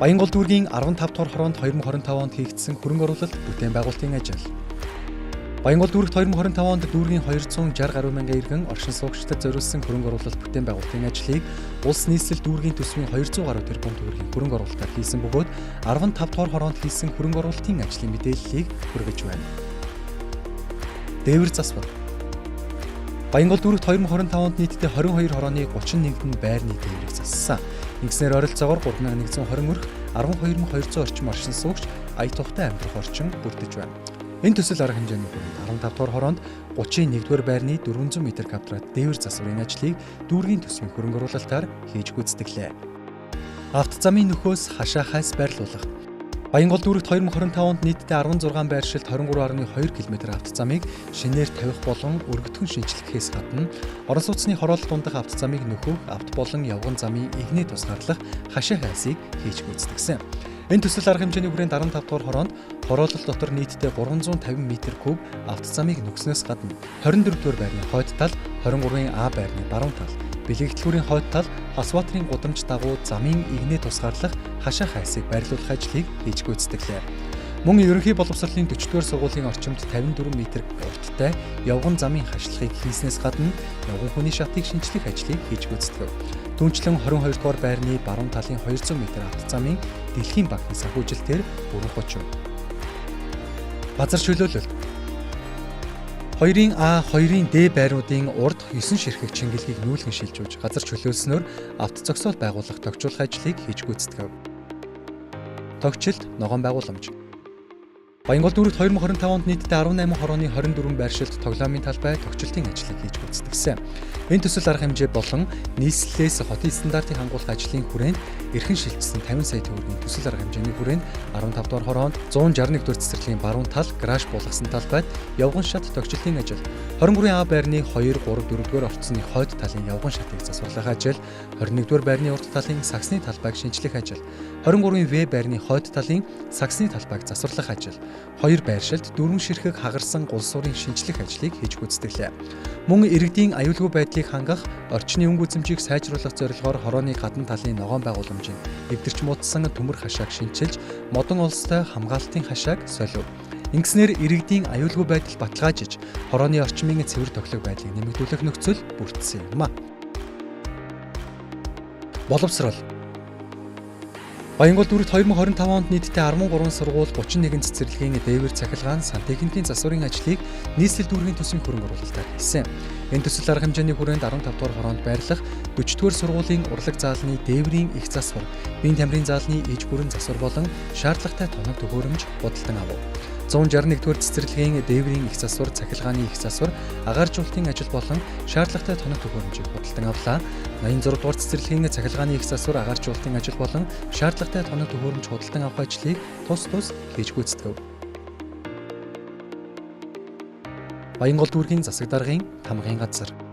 Баянгол дүүргийн 15 дугаар хороонд 2025 онд хийгдсэн хөрөнгө оруулалт бүтээн байгуулалтын ажил. Баянгол дүүрэгт 2025 онд дүүргийн 260 гаруй мянган иргэн оршин суугчдад зориулсан хөрөнгө оруулалт бүтээн байгуулалтын ажлыг улс нийслэл дүүргийн төсвийн 200 гаруй тэрбум төгрөгийн хөрөнгө оруулалтаар хийсэн бөгөөд 15 дугаар хороонд хийсэн хөрөнгө оруулалтын ажлын мэдээллийг хүргэж байна. Дээвэр засвар. Баянгол дүүрэгт 2025 онд нийтдээ 22 хорооны 31-нд байрны дээврийг зассан. Ингэснээр ойролцоогоор 3120 өрх 12200 орчим оршин суугч ая тухтай амьдрах орчин бүрдэж байна. Энэ төсөл арга хэмжээний хүрээнд 15 дугаар хороонд 31-р байрны 400 м2 дээвэр засварын ажлыг дүүргийн төсвийн хөрөнгө оруулалтаар хийж гүйцэтгэлээ. Авто замын нөхөөс хашаахаас байрлуулах. Баянгол дүүрэгт 2025 онд нийтдээ 16 байршилт 23.2 км авто замыг шинээр тавих болон өргөтгөн шинжлэхээс гадна орон сууцны хороолол дундах авто замыг нөхөх, авто болон явган замын игнээ тусгаарлах хашаа хайсыг хийж гүйцэтгсэн. Энэ төсөл арга хэмжээний хүрээнд 15 дугаар хороонд хороолол дотор нийтдээ 350 м3 авто замыг нөхснөөс гадна 24 дугаар байрны хойд тал, 23-ын А байрны баруун тал, Бэлэгдлүүрийн хойд тал, Хасватрын гудамж дагуу замын игнээ тусгаарлах хашаа хайсыг байрлуулах ажлыг хийж гүйцэтгэлээ. Мөн ерөнхий боловсролын 40-р сургуулийн орчимд 54 м урттай явган замын хашлахыг хийснээс гадна явган хүний шатыг шинжлэх ажлыг хийж гүйцэтгэв. Түүнчлэн 22 дугаар байрны баруун талын 200 м авто замын Дэлхийн банкны санхүүжилтээр бүрэн хожив. Базар чөлөөлөлт. 2-ын А, 2-ын Д байруудын урд 9 ширхэг чингэлгийг нүүлгэн шилжүүлж газар чөлөөлснөөр авто зогсоол байгуулах тогтжуулах ажлыг хийж гүйцэтгэв. Тогтчлт ногоон байгууламж. Баянгол дүүрэгт 2025 онд нийтдээ 18 хорооны 24 байршилт тоглоомын талбай тогтчлтын ажлыг хийж гүйцэтгсэн. Энэ төсөл арга хэмжээ болон нийслэлээс хотын стандартыг хангуулах ажлын хүрээнд эрхэн шилжсэн 50 сая төгрөгийн төсөл арга хэмжээний хүрээнд 15 дугаар хороонд 161 дугаар цэцэрлэгийн баруун тал гараж болгосон талбайд явган шат тогтчлтын ажил, 23 А байрны 2, 3, 4 дугаар орцны хойд талын явган шатыг засварлах ажил, 21 дугаар байрны урд талын сагсны талбайг шинжлэх ажил, 23-ын В байрны хойд талын сагсны талбайг засварлах ажил, 2 байршилт 4 ширхэг хагарсан гулсуурын шинжлэх ажлыг хийж гүйцэтгэлээ. Мөн иргэдийн аюулгүй байдлыг хангах, орчны өнгө үзэмжийг сайжруулах зорилгоор хорооны гадна талын ногоон байгууламжийн эвдэрч муудсан төмөр хашааг шинчилж, модон олстой хамгаалтын хашааг солив. Ингэснээр иргэдийн аюулгүй байдал баталгаажиж, хорооны орчмын цэвэр тоглох байдлыг нэмэгдүүлэх нөхцөл бүрдсэн юм а. Боловсрол. Баянгол дүүрэгт 2025 онд нийтдээ 13 сургууль, 31 цэцэрлэгийн дээвэр цахилгаан, сантехникийн засварын ажлыг нийслэл дүүргийн төсвийн хөрөнгө оруулалтаар хийсэн. Энэ төсөл арга хэмжээний хүрээнд 15 дугаар хороонд байрлах 40-р сургуулийн урлаг заалны дээврийн их засвар, биеийн тамирын заалны иж бүрэн засвар болон шаардлагатай тоног төхөөрөмж худалдан авав. 161-р цэцэрлэгийн дээврийн их засвар, цахилгааны их засвар, агааржуулалтын ажил болон шаардлагатай тоног төхөөрөмжийг худалдан авлаа. 86-р цэцэрлэгийн цахилгааны их засвар, агааржуулалтын ажил болон шаардлагатай тоног төхөөрөмж худалдан авах ажлыг тус хийж гүйцэтгэв. Баянгол дүүргийн засаг даргын тамгын газар.